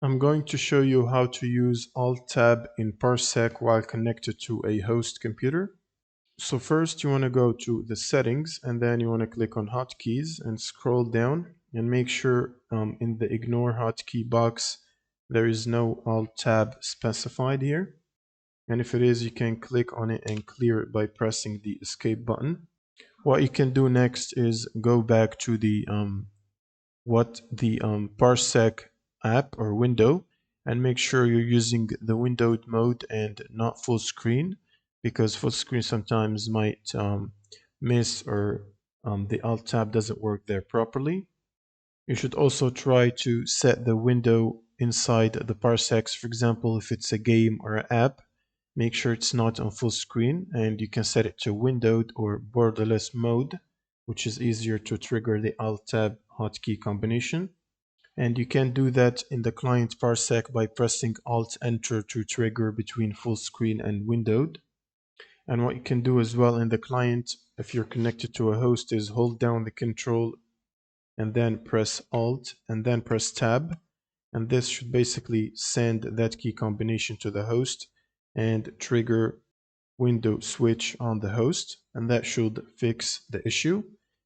I'm going to show you how to use Alt Tab in Parsec while connected to a host computer. So first you want to go to the settings and then you want to click on hotkeys and scroll down and make sure in the ignore hotkey box there is no Alt Tab specified here. And if it is, you can click on it and clear it by pressing the escape button. What you can do next is go back to the Parsec app or window and make sure you're using the windowed mode and not full screen, because full screen sometimes might miss or the Alt tab doesn't work there properly. You should also try to set the window inside the parsecs. For example, if it's a game or an app, make sure it's not on full screen, and you can set it to windowed or borderless mode, which is easier to trigger the Alt Tab hotkey combination. And you can do that in the client parsec by pressing Alt Enter to trigger between full screen and windowed. And what you can do as well in the client, if you're connected to a host, is hold down the control and then press Alt and then press Tab. And this should basically send that key combination to the host and trigger window switch on the host, and that should fix the issue.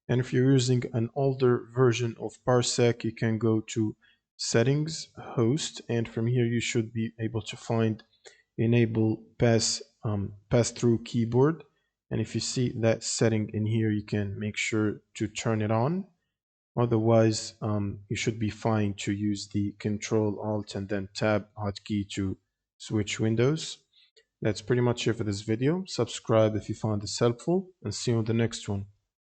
And if you're using an older version of Parsec, you can go to settings, host, and from here you should be able to find enable pass through keyboard. And if you see that setting in here, you can make sure to turn it on. Otherwise, you should be fine to use the Control Alt and then Tab hotkey to switch windows. That's pretty much it for this video. Subscribe if you found this helpful, and see you on the next one.